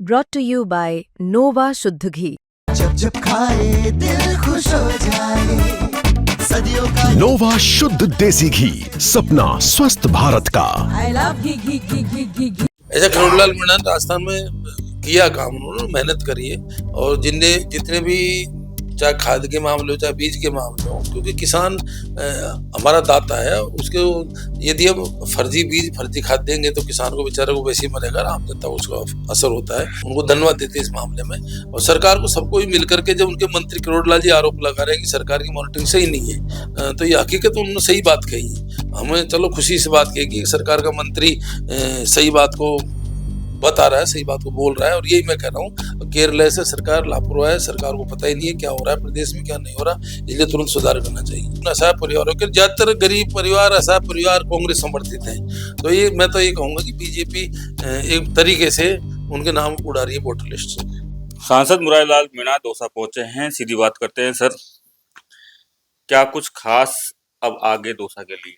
brought to you by Nova शुद्ध घी। जब जब खाए दिल खुश हो जाए, सदियों का नोवा शुद्ध देसी घी, सपना स्वस्थ भारत का। I love घी। ऐसा करोड़लाल मीणा ने राजस्थान में किया काम, उन्होंने मेहनत करी है। और जितने भी चाहे खाद के मामले हो चाहे बीज के मामले हो, क्योंकि किसान हमारा दाता है, उसके यदि हम फर्जी बीज फर्जी खाद देंगे तो किसान को बेचारे को वैसे ही मरेगा, आम जनता को उसका असर होता है। उनको धन्यवाद देते हैं इस मामले में। और सरकार को सबको ही मिलकर के, जब उनके मंत्री करोड़लाल जी आरोप लगा रहे हैं कि सरकार की मॉनिटरिंग सही नहीं है, तो ये हकीकत उन्होंने सही बात कही है। हमें चलो खुशी से बात कही कि सरकार का मंत्री सही बात को बता रहा है, सही बात को बोल रहा है। और यही मैं कह रहा हूँ, केरल से सरकार लापरवाह है, सरकार को पता ही नहीं है क्या हो रहा है प्रदेश में, क्या नहीं हो रहा, इसलिए तुरंत सुधार करना चाहिए। असहाय परिवारों के ज्यादातर गरीब परिवार, असहाय परिवार कांग्रेस समर्थित हैं, तो ये मैं तो ये कहूंगा कि बीजेपी एक तरीके से उनके नाम उड़ा रही है वोटर लिस्ट से। सांसद मुरारीलाल मीणा दौसा पहुंचे हैं, सीधी बात करते हैं। सर, क्या कुछ खास अब आगे दौसा के लिए?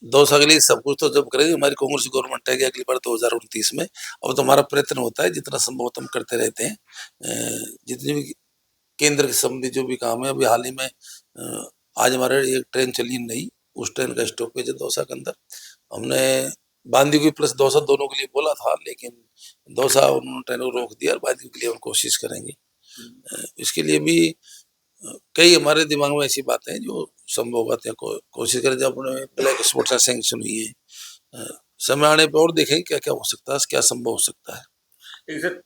दौसा के लिए सब कुछ तो जब करेंगे, हमारी कांग्रेस गवर्नमेंट है कि अगली बार 2029 में। अब तो हमारा प्रयत्न होता है, जितना संभव हम करते रहते हैं। जितने भी केंद्र के संबंधी जो भी काम है, अभी हाल ही में आज हमारे एक ट्रेन चली नई, उस ट्रेन का स्टॉपेज है दौसा के अंदर। हमने बांदीकुई प्लस दौसा दोनों के लिए बोला था, लेकिन दौसा उन्होंने ट्रेन को रोक दिया और बांदीकुई के लिए हम कोशिश करेंगे। इसके लिए भी कई हमारे दिमाग में ऐसी बातें हैं जो संभव बातें कोशिश करें। जब अपने ब्लैक स्पॉट्स सैंक्शन हुई है, समय आने पर और देखेंगे क्या क्या हो सकता है, क्या संभव हो सकता है। सर,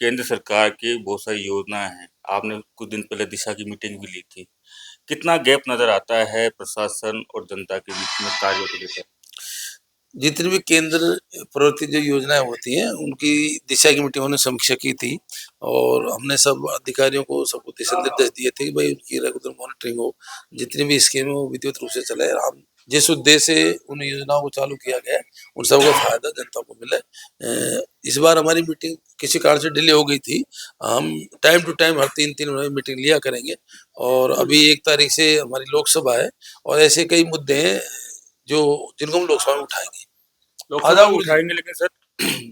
केंद्र सरकार की बहुत सारी योजनाएं हैं, आपने कुछ दिन पहले दिशा की मीटिंग भी ली थी। कितना गैप नजर आता है प्रशासन और जनता के बीच में कार्यों को लेकर? जितनी भी केंद्र प्रवृत्ति जो योजनाएं होती हैं, उनकी दिशा की मीटिंग ने समीक्षा की थी, और हमने सब अधिकारियों को सबको दिशा निर्देश दिए थे कि भाई उनकी रेगुलर मॉनिटरिंग हो, जितनी भी स्कीम हो विद्युत रूप से चले। हम जिस उद्देश्य से उन योजनाओं को चालू किया गया है, उन सबका फायदा जनता को मिले। इस बार हमारी मीटिंग किसी कारण से डिले हो गई थी। हम टाइम टू टाइम हर 3-3 महीने मीटिंग लिया करेंगे। और अभी 1 तारीख से हमारी लोकसभा है, और ऐसे कई मुद्दे हैं जो जिनको हम लोकसभा में उठाएंगे। लोकसभा में उठाएंगे, लेकिन सर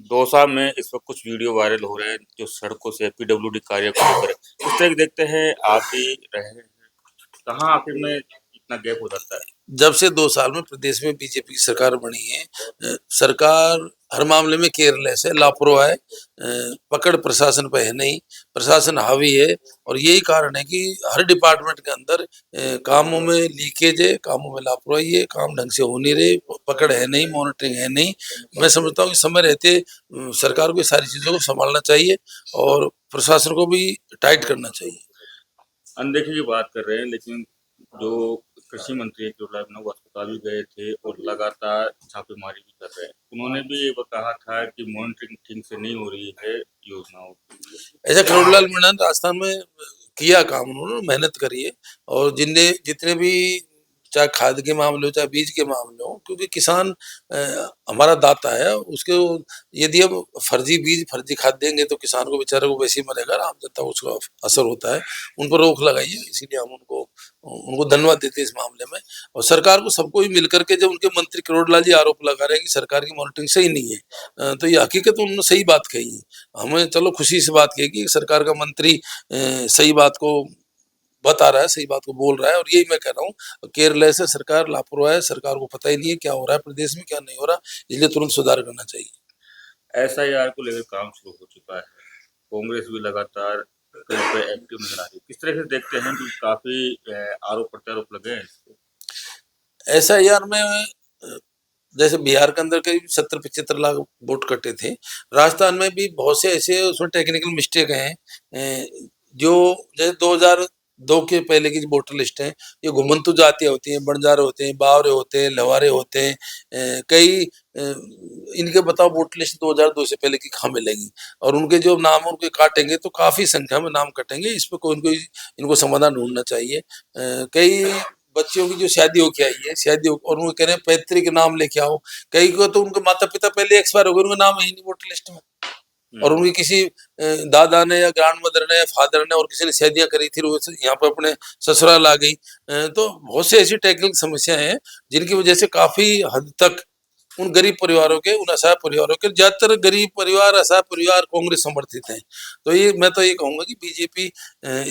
दौसा में इस वक्त कुछ वीडियो वायरल हो रहे हैं जो सड़कों से पीडब्ल्यूडी कार्य को लेकर है। इस तरह देखते हैं आप भी रहे हैं, कहाँ आखिर में इतना गैप हो जाता है? जब से 2 साल में प्रदेश में बीजेपी की सरकार बनी है, सरकार हर मामले में केयरलेस है, लापरवाह है, पकड़ प्रशासन पे है नहीं, प्रशासन हावी है। और यही कारण है कि हर डिपार्टमेंट के अंदर कामों में लीकेज है, कामों में लापरवाही है, काम ढंग से हो नहीं रहे, पकड़ है नहीं, मॉनिटरिंग है नहीं। मैं समझता हूँ कि समय रहते सरकार को सारी चीजों को संभालना चाहिए और प्रशासन को भी टाइट करना चाहिए। अनदेखी की बात कर रहे हैं, लेकिन जो कृषि मंत्री करोड़लाल मीणा वो अस्पताल भी गए थे और लगातार छापेमारी भी कर रहे हैं। उन्होंने भी ये कहा था कि मॉनिटरिंग ठीक से नहीं हो रही है योजनाओं की। ऐसा करोड़लाल मीणा ने राजस्थान में किया काम, उन्होंने मेहनत करी है। और जितने भी चाहे खाद के मामले हो चाहे बीज के मामले हो, क्योंकि किसान हमारा दाता है, उसके यदि हम फर्जी बीज फर्जी खाद देंगे तो किसान को बेचारे को वैसे ही मरेगा, आम जनता को उसका असर होता है। उन पर रोक लगाइए, इसीलिए हम उनको धन्यवाद देते हैं इस मामले में। और सरकार को सबको ही मिलकर के, जब उनके मंत्री करोड़लाल जी आरोप लगा रहे हैं कि सरकार की मॉनिटरिंग सही नहीं है, तो ये हकीकत उन्होंने सही बात कही है। हमें चलो खुशी से बात की कि सरकार का मंत्री सही बात को बता रहा है, सही बात को बोल रहा है। और यही मैं कह रहा हूँ, केरल से सरकार लापरवाह है, सरकार को पता ही नहीं है क्या हो रहा है प्रदेश में, क्या नहीं हो रहा, इसलिए तुरंत सुधार करना चाहिए। SIR को लेकर काम शुरू हो चुका है, कांग्रेस भी लगातार कहीं पे एक्टिव नजर आ रही है। किस तरह से देखते हैं कि काफी आरोप प्रत्यारोप लगे हैं इसको? SIR में जैसे बिहार के अंदर करीब 70-75 लाख वोट कटे थे, राजस्थान में भी बहुत से ऐसे उसमें टेक्निकल मिस्टेक हैं, जो जैसे 2002 के पहले की वोटर लिस्ट है, ये घुमंतु जातियां होती हैं, बंजारे होते हैं, बावरे होते हैं, लवारे होते हैं, कई इनके बताओ वोटर लिस्ट 2002 से पहले की कहाँ मिलेगी। और उनके जो नाम उनके काटेंगे तो काफी संख्या में नाम कटेंगे। इस पर कोई इनको समाधान ढूंढना चाहिए। कई बच्चियों की जो शादी होके आई है, शादी और उनको कह रहे हैं पैतृक नाम लेके आओ, कई को तो उनके माता पिता पहले एक्सपायर हो गए, उनका नाम है ही नहीं वोटर लिस्ट में। और उनकी किसी दादा ने या ग्रैंड मदर ने या फादर ने और किसी ने शादियां करी थी, वो यहाँ पर अपने ससुराल आ गई। तो बहुत से ऐसी टेक्निकल समस्याएं हैं जिनकी वजह से काफी हद तक उन गरीब परिवारों के, उन असहाय परिवारों के, ज्यादातर गरीब परिवार, असहाय परिवार कांग्रेस समर्थित हैं। तो ये मैं तो ये कहूंगा कि बीजेपी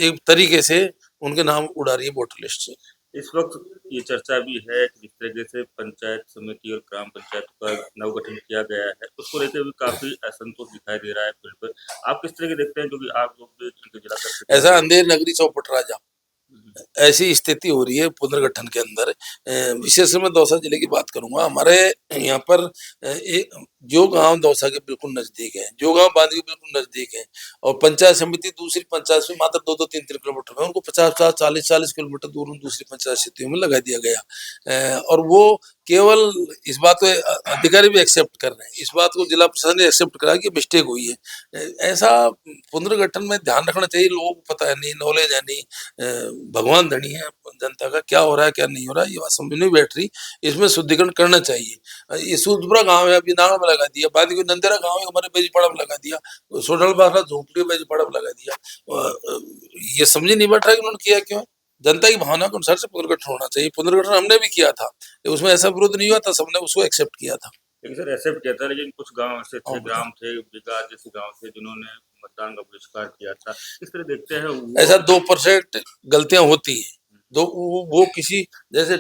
एक तरीके से उनके नाम उड़ा रही है वोटर लिस्ट से। इस वक्त ये चर्चा भी है कि जिस तरीके से पंचायत समिति और ग्राम पंचायत का नवगठन किया गया है, उसको लेकर भी काफी असंतोष दिखाई दे रहा है फील्ड पर। आप किस तरह के देखते हैं, क्योंकि आप लोग भी इनके जिला परिषद ऐसा अंधेर नगरी चौपट राजा ऐसी स्थिति हो रही है पुनर्गठन के अंदर। विशेष मैं दौसा जिले की बात करूंगा। हमारे यहाँ पर जो गांव दौसा के बिल्कुल नजदीक है, जो गांव बांध के बिल्कुल नजदीक है, और पंचायत समिति दूसरी पंचायत से मात्र 2-2, 3-3 किलोमीटर में, उनको 50-40 किलोमीटर दूर उन दूसरी पंचायत समितियों में लगा दिया गया। और वो केवल इस बात को अधिकारी भी एक्सेप्ट कर रहे हैं, इस बात को जिला प्रशासन ने एक्सेप्ट करा कि मिस्टेक हुई है। ऐसा पुनर्गठन में ध्यान रखना चाहिए। लोगों को पता है नहीं, नॉलेज है नहीं, भगवान धनी है जनता का, क्या हो रहा है क्या नहीं हो रहा है ये बात समझ नहीं बैठ रही। इसमें शुद्धिकरण करना चाहिए। ये सूदपुरा गांव है, अभी नागड़ में लगा दिया, बाद में नंदेरा गांव है हमारे बेजीपाड़ा में लगा दिया, सोडल बाखला झोंपड़ी बेजीपाड़ा में लगा दिया। ये समझ नहीं बैठ रहा कि उन्होंने किया क्यों। जनता की भावना के अनुसार से पुनर्गठन होना चाहिए। पुनर्गठन हमने भी किया था, उसमें ऐसा विरोध नहीं हुआ था, सबने उसको एक्सेप्ट किया था। लेकिन सर एक्सेप्ट किया था, लेकिन कुछ गांव ऐसे थे, ग्राम थे, विकास जैसे गांव थे, जिन्होंने मतदान का बहिष्कार किया था। इस तरह देखते हैं ऐसा 2% गलतियां होती हैं, दो वो किसी जैसे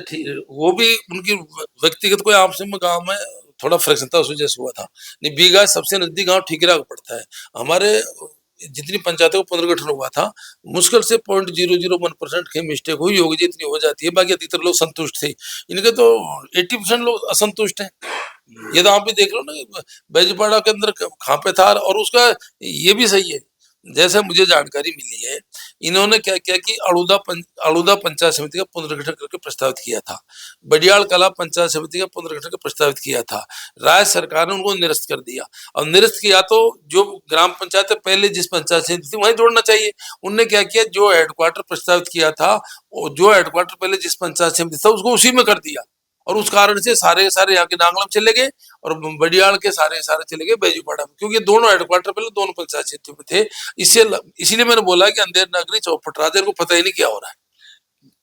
वो भी उनकी व्यक्तिगत कोई आपस में गांव में थोड़ा फ्रिक्शन था, उस वजह से हुआ था। नहीं, बीघा सबसे नजदीक गांव ठीकरा का पड़ता है। हमारे जितनी पंचायतों का पुनर्गठन हुआ था, मुश्किल से 0.001% की मिस्टेक हुई होगी, जितनी हो जाती है, बाकी अधिकतर लोग संतुष्ट थे। इनके तो 80% लोग असंतुष्ट हैं। ये तो आप भी देख लो ना, बैजपाड़ा के अंदर कहाँ पे था। और उसका ये भी सही है, जैसे मुझे जानकारी मिली है, इन्होंने क्या किया कि अड़ूदा पंचायत समिति का पुनर्गठन करके प्रस्तावित किया था, बडियाल कला पंचायत समिति का पुनर्गठन का प्रस्तावित किया था। राज्य सरकार ने उनको निरस्त कर दिया। और निरस्त किया तो जो ग्राम पंचायत पहले जिस पंचायत समिति थी वहीं जोड़ना चाहिए। उनने क्या किया, जो हेडक्वार्टर प्रस्तावित किया था, जो हेडक्वार्टर पहले जिस पंचायत समिति था उसको उसी में कर दिया। और उस कारण से सारे यहाँ के नांगलम चले गए और बडियाल के सारे चले गए बेजूपाड़ा में, क्योंकि दोनों हेडक्वार्टर पहले दोनों पंचायत समितियों में थे। इसीलिए मैंने बोला कि अंधेर नगरी चौपट राजा को पता ही नहीं क्या हो रहा है,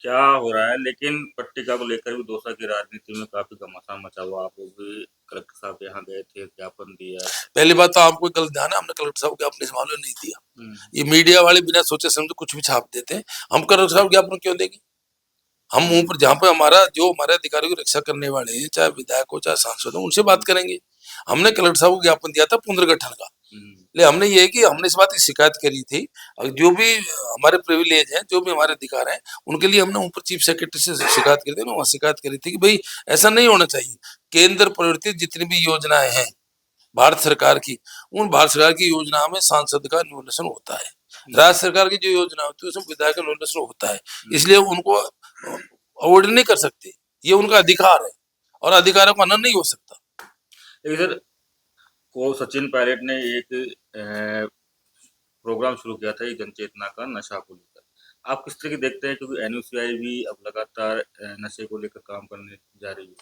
क्या हो रहा है। लेकिन पट्टिका को लेकर भी दौसा की राजनीति में काफी घमासान मचा हुआ। आप लोग भी कलेक्टर साहब के यहाँ गए थे, ज्ञापन दिया। पहली बात तो आपको गलत ध्यान है, हमने कलेक्टर साहब को ज्ञापन इस मामले में नहीं दिया। ये मीडिया वाले बिना सोचे समझे कुछ भी छाप देते हैं। हम कलेक्टर साहब ज्ञापन क्यों देंगे? हम मुंह पर जहाँ पे हमारे अधिकारियों की रक्षा करने वाले हैं, चाहे विधायक हो चाहे सांसद हो, उनसे बात करेंगे। हमने कलेक्टर साहब को ज्ञापन दिया था पुनर्गठन का। ले हमने ये कि हमने इस बात की शिकायत करी थी, जो भी हमारे प्रिविलेज हैं, जो भी हमारे अधिकार हैं, उनके लिए हमने ऊपर चीफ सेक्रेटरी से शिकायत करी थी। वहाँ शिकायत करी थी कि भाई ऐसा नहीं होना चाहिए। केंद्र प्रवर्तित जितनी भी योजनाएं हैं भारत सरकार की, उन भारत सरकार की योजना में सांसद का न्यूनतम होता है। राज्य सरकार की जो योजना होती है उसमें विधायक का न्यूनतम होता है, इसलिए उनको अवॉइड नहीं कर सकते। ये उनका अधिकार है और अधिकारों का हनन नहीं हो सकता। इधर को सचिन पायलट ने एक प्रोग्राम शुरू किया था, ये जनचेतना का नशा को लेकर। आप किस तरह की देखते हैं, क्योंकि एनयूसीआई भी अब लगातार नशे को लेकर काम करने जा रही है।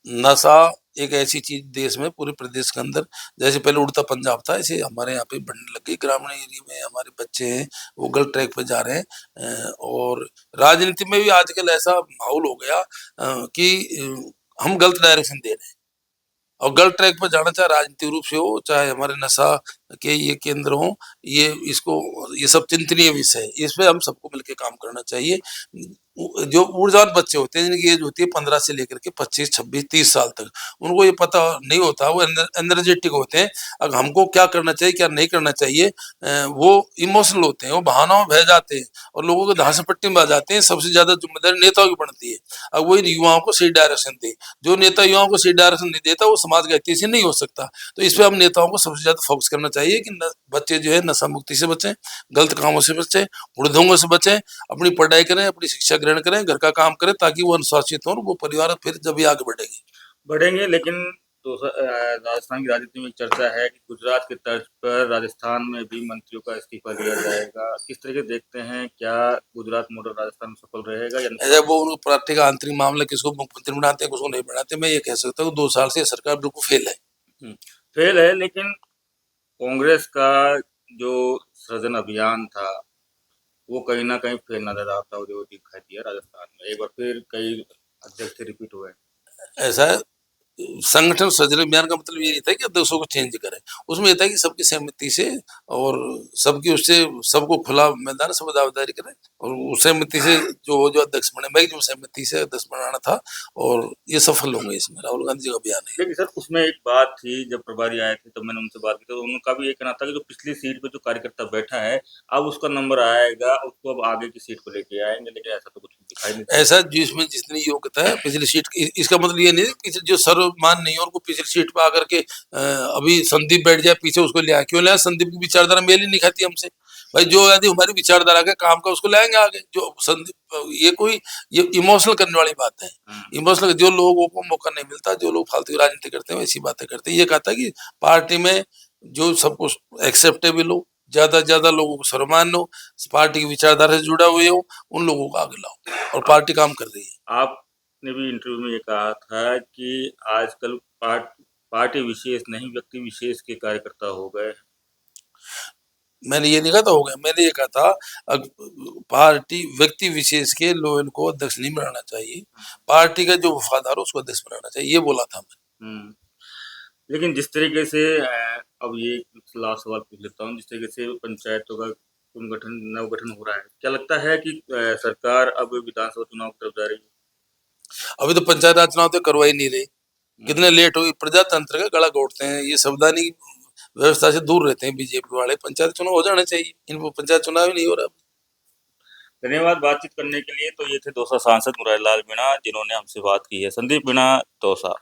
नशा एक ऐसी चीज देश में, पूरे प्रदेश के अंदर, जैसे पहले उड़ता पंजाब था, ऐसे हमारे यहाँ पे बढ़ने लग गई। ग्रामीण एरिया में हमारे बच्चे हैं वो गलत ट्रैक पे जा रहे हैं। और राजनीति में भी आजकल ऐसा माहौल हो गया कि हम गलत डायरेक्शन दे रहे हैं। और गलत ट्रैक पर जाना, चाहे राजनीतिक रूप से हो, चाहे हमारे नशा के ये केंद्र हो, ये सब चिंतनीय विषय है। इस पे हम सबको मिलकर काम करना चाहिए। जो ऊर्जावान बच्चे होते हैं, जिनकी एज होती है 15 से लेकर के 25, 26, 30 साल तक, उनको ये पता नहीं होता, वो एनर्जेटिक होते हैं। अब हमको क्या करना चाहिए क्या नहीं करना चाहिए, वो इमोशनल होते हैं, वो बहानों में बह जाते हैं और लोगों को धांसा पट्टी में आ जाते हैं। सबसे ज्यादा जिम्मेदारी नेताओं की बनती है। अब वो युवाओं को सही डायरेक्शन दे। जो नेता युवाओं को सही डायरेक्शन नहीं देता वो समाज का हित से नहीं हो सकता। तो इस पर हम नेताओं को सबसे ज्यादा फोकस करना चाहिए कि बच्चे जो है नशा मुक्ति से बचें, गलत कामों से बचें, उड़दंगों से बचें, अपनी पढ़ाई करें, अपनी शिक्षा ग्रहण करें, घर का काम करें, ताकि वो अनुशासित हो, वो परिवार फिर जब भी आगे बढ़ेंगे। लेकिन राजस्थान की राजनीति में चर्चा है कि गुजरात के तर्ज पर राजस्थान में भी मंत्रियों का इस्तीफा दिया जाएगा। किस तरह के देखते हैं, क्या गुजरात मॉडल राजस्थान में सफल रहेगा या नहीं? वो उनको पार्टी का आंतरिक मामला, किसको मुख्यमंत्री बनाते हैं किसको नहीं बनाते। मैं ये कह सकता हूँ 2 साल से सरकार बिल्कुल फेल है। लेकिन कांग्रेस का जो सृजन अभियान था वो कहीं ना कहीं फेल नजर आता है, जो दिखाई दिया राजस्थान में। एक बार फिर कई अध्यक्ष रिपीट हुए। ऐसा है, संगठन सृजन अभियान का मतलब ये नहीं था कि अध्यक्षों को चेंज करें, उसमें ये था कि सबकी सहमति से और सबकी उससे सबको खुला मैदान सब दावेदारी करें और उस सहमति से जो अध्यक्ष बने, मैं जो सहमति से अध्यक्ष बनाना था और ये सफल होंगे इसमें राहुल गांधी जी का बयान है। लेकिन सर उसमें एक बात थी, जब प्रभारी आए थे तब मैंने उनसे बात की तो उनका भी ये कहना था कि जो पिछली सीट पे जो कार्यकर्ता बैठा है अब उसका नंबर आएगा, उसको अब आगे की सीट पे लेके आएंगे, लेकिन ऐसा तो कुछ दिखाई नहीं देता। ऐसा जिसमें जितनी योग्यता है पिछली सीट की, इसका मतलब ये नहीं है कि जो सर्वमान नहीं है उनको पिछली सीट पे आकर के अभी संदीप बैठ जाए पीछे उसको ले आए, क्यों ले आए? संदीप की विचारधारा मेल ही नहीं खाती हमसे भाई, जो यदि हमारी विचारधारा के काम का उसको लाएंगे आगे। जो संदीप ये इमोशनल करने वाली बात है, इमोशनल जो लोगों को मौका नहीं मिलता, जो लोग फालतू की राजनीति करते हैं ऐसी बातें करते हैं। ये कहता है कि पार्टी में जो सब कुछ एक्सेप्टेबल हो, ज्यादा से ज्यादा लोगों को सम्मान हो, पार्टी की विचारधारा से जुड़ा हुए हो, उन लोगों को आगे लाओ और पार्टी काम कर रही है। आपने भी इंटरव्यू में ये कहा था कि आजकल पार्टी विशेष नहीं व्यक्ति विशेष के कार्यकर्ता हो गए। मैंने ये नहीं कहा था हो गया, मैंने ये कहा था पार्टी व्यक्ति विशेष के लोगों को अध्यक्ष नहीं बनाना चाहिए, पार्टी का जो वफादार हो उसको अध्यक्ष बनाना चाहिए, ये बोला था मैं। लेकिन जिस तरीके से अब ये लास्ट सवाल पूछ लेता हूँ, जिस तरीके से पंचायतों का नवगठन हो रहा है, क्या लगता है कि सरकार अब विधानसभा चुनाव की तरफ जा रही है? अभी तो पंचायत राज चुनाव तो करवा ही नहीं रही, कितने लेट हुई, प्रजातंत्र का गला घोटते हैं, ये संवैधानिक व्यवस्था से दूर रहते हैं बीजेपी वाले। पंचायत चुनाव हो जाना चाहिए, इनको पंचायत चुनाव ही नहीं हो रहा। धन्यवाद बातचीत करने के लिए। तो ये थे दौसा सांसद मुरारी लाल मीणा जिन्होंने हमसे बात की है। संदीप मीणा, दौसा।